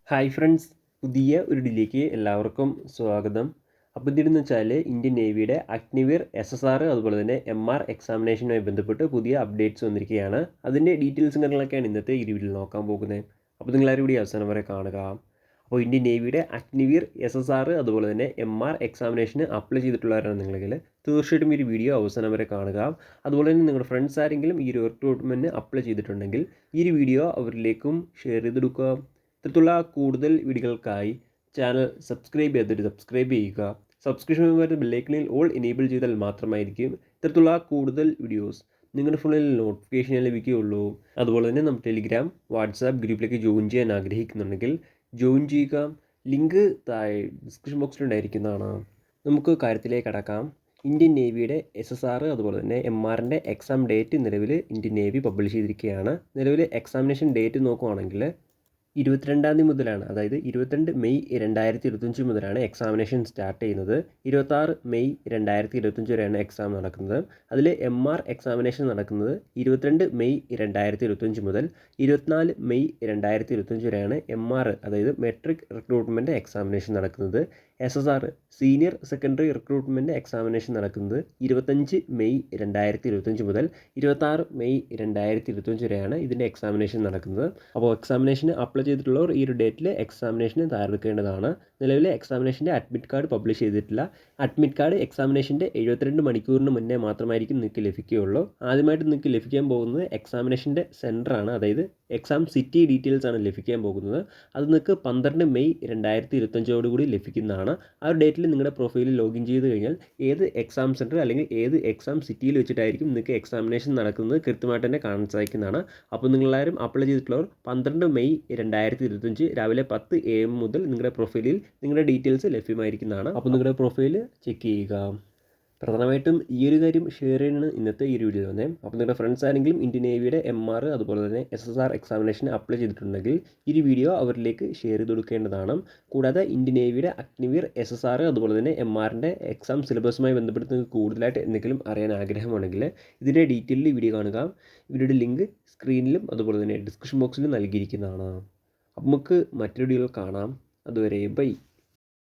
Hi friends, പുതിയ ഒരു ഡിലേക്ക് എല്ലാവർക്കും സ്വാഗതം. അപ്പോൾ ഇതിലെന്ന് വെച്ചാൽ ഇന്ത്യൻ നേവിയുടെ അഗ്നിവീർ SSR അതുപോലെ തന്നെ MR എക്സാമിനേഷനുമായി ബന്ധപ്പെട്ട് പുതിയ അപ്ഡേറ്റ്സ് വന്നിരിക്കുകയാണ്. അതിൻ്റെ ഡീറ്റെയിൽസും കാര്യങ്ങളൊക്കെയാണ് ഇന്നത്തെ ഈ വീഡിയോയിൽ നോക്കാൻ പോകുന്നത്. അപ്പോൾ നിങ്ങളാരും കൂടി അവസാനം വരെ കാണുക. അപ്പോൾ ഇന്ത്യൻ നേവിയുടെ അഗ്നിവീർ SSR അതുപോലെ തന്നെ MR എക്സാമിനേഷന് അപ്ലൈ ചെയ്തിട്ടുള്ളവരാണ് നിങ്ങളെങ്കിൽ തീർച്ചയായിട്ടും ഈ ഒരു വീഡിയോ അവസാനം വരെ കാണുക. അതുപോലെ തന്നെ നിങ്ങളുടെ ഫ്രണ്ട്സ് ആരെങ്കിലും ഈ ഒരു റിക്രൂട്ട്മെൻറ്റിന് അപ്ലൈ ചെയ്തിട്ടുണ്ടെങ്കിൽ ഈ ഒരു വീഡിയോ അവരിലേക്കും ഷെയർ ചെയ്തെടുക്കുക. ഇത്തരത്തിലുള്ള കൂടുതൽ വീഡിയോകൾക്കായി ചാനൽ സബ്സ്ക്രൈബ് ചെയ്യുക. സബ്സ്ക്രിപ്ഷൻ വരുന്ന ബെല്ലൈക്കണിൽ ഓൾ എനേബിൾ ചെയ്താൽ മാത്രമായിരിക്കും ഇത്തരത്തിലുള്ള കൂടുതൽ വീഡിയോസ് നിങ്ങളുടെ ഫോണിൽ നോട്ടിഫിക്കേഷൻ ലഭിക്കുകയുള്ളൂ. അതുപോലെ തന്നെ നമ്മുടെ ടെലിഗ്രാം വാട്സാപ്പ് ഗ്രൂപ്പിലേക്ക് ജോയിൻ ചെയ്യാൻ ആഗ്രഹിക്കുന്നുണ്ടെങ്കിൽ ജോയിൻ ചെയ്യുക. ലിങ്ക് താഴെ ഡിസ്ക്രിപ്ഷൻ ബോക്സിൽ ഉണ്ടായിരിക്കുന്നതാണ്. നമുക്ക് കാര്യത്തിലേക്ക് കടക്കാം. ഇന്ത്യൻ നേവിയുടെ SSR അതുപോലെ തന്നെ MRൻ്റെ എക്സാം ഡേറ്റ് നിലവിൽ ഇന്ത്യൻ നേവി പബ്ലിഷ് ചെയ്തിരിക്കുകയാണ്. നിലവിൽ എക്സാമിനേഷൻ ഡേറ്റ് നോക്കുകയാണെങ്കിൽ 22 മുതലാണ്, അതായത് 22 മെയ് 2025 മുതലാണ് എക്സാമിനേഷൻ സ്റ്റാർട്ട് ചെയ്യുന്നത്. 26 മെയ് 2025 വരെയാണ് എക്സാം നടക്കുന്നത്. അതിൽ MR എക്സാമിനേഷൻ നടക്കുന്നത് 22 മെയ് 2025 മുതൽ 24 മെയ് 2025 വരെയാണ് MR, അതായത് മെട്രിക് റിക്രൂട്ട്മെൻറ്റ് എക്സാമിനേഷൻ നടക്കുന്നത്. SSR senior secondary recruitment examination നടക്കുന്നത് 25 മെയ് 2025 മുതൽ 26 മെയ് 2025 വരെയാണ് ഇതിൻ്റെ എക്സാമിനേഷൻ നടക്കുന്നത്. അപ്പോൾ എക്സാമിനേഷന് അപ്ലൈ ചെയ്തിട്ടുള്ളവർ ഈ ഒരു ഡേറ്റിൽ എക്സാമിനേഷന് തയ്യാറെടുക്കേണ്ടതാണ്. നിലവിലെ എക്സാമിനേഷൻ്റെ അഡ്മിറ്റ് കാർഡ് പബ്ലിഷ് ചെയ്തിട്ടില്ല. അഡ്മിറ്റ് കാർഡ് എക്സാമിനേഷൻ്റെ 72 മണിക്കൂറിന് മുന്നേ മാത്രമായിരിക്കും നിങ്ങൾക്ക് ലഭിക്കുകയുള്ളൂ. ആദ്യമായിട്ട് നിങ്ങൾക്ക് ലഭിക്കാൻ പോകുന്നത് എക്സാമിനേഷൻ്റെ സെൻറ്ററാണ്, അതായത് എക്സാം സിറ്റി ഡീറ്റെയിൽസ് ആണ് ലഭിക്കാൻ പോകുന്നത്. അത് നിങ്ങൾക്ക് 12 മെയ് 2025 കൂടി ലഭിക്കുന്നതാണ്. ആ ഒരു ഡേറ്റിൽ നിങ്ങളുടെ പ്രൊഫൈലിൽ ലോഗിൻ ചെയ്ത് കഴിഞ്ഞാൽ ഏത് എക്സാം സെൻറ്റർ അല്ലെങ്കിൽ ഏത് എക്സാം സിറ്റിയിൽ വെച്ചിട്ടായിരിക്കും നിങ്ങൾക്ക് എക്സാമിനേഷൻ നടക്കുന്നത് കൃത്യമായിട്ട് തന്നെ കാണാൻ സാധിക്കുന്നതാണ്. അപ്പോൾ നിങ്ങളെല്ലാവരും അപ്ലൈ ചെയ്തിട്ടുള്ളവർ 12 മെയ് 2025 രാവിലെ 10 AM മുതൽ നിങ്ങളുടെ പ്രൊഫൈലിൽ നിങ്ങളുടെ ഡീറ്റെയിൽസ് ലഭ്യമായിരിക്കുന്നതാണ്. അപ്പോൾ നിങ്ങളുടെ പ്രൊഫൈൽ ചെക്ക് ചെയ്യുക. പ്രധാനമായിട്ടും ഈ ഒരു കാര്യം ഷെയർ ചെയ്യുന്നത് ഇന്നത്തെ ഈ ഒരു വീഡിയോ തന്നെ. അപ്പോൾ നിങ്ങളുടെ ഫ്രണ്ട്സ് ആരെങ്കിലും ഇന്ത്യൻ നേവിയുടെ MR അതുപോലെ തന്നെ SSR എക്സാമിനേഷന് അപ്ലൈ ചെയ്തിട്ടുണ്ടെങ്കിൽ ഈ ഒരു വീഡിയോ അവരിലേക്ക് ഷെയർ ചെയ്ത് കൊടുക്കേണ്ടതാണ്. കൂടാതെ ഇന്ത്യൻ നേവിയുടെ അഗ്നിവീർ SSR അതുപോലെ തന്നെ MRൻ്റെ എക്സാം സിലബസുമായി ബന്ധപ്പെട്ട് നിങ്ങൾക്ക് കൂടുതലായിട്ട് എന്തെങ്കിലും അറിയാൻ ആഗ്രഹമുണ്ടെങ്കിൽ ഇതിൻ്റെ ഡീറ്റെയിൽഡ് വീഡിയോ കാണുക. വീഡിയോയുടെ ലിങ്ക് സ്ക്രീനിലും അതുപോലെ തന്നെ ഡിസ്ക്രിപ്ഷൻ ബോക്സിലും നൽകിയിരിക്കുന്നതാണ്. അപ്പോൾ നമുക്ക് മറ്റൊരു വീഡിയോയിൽ കാണാം. അതുവരെ ബൈ.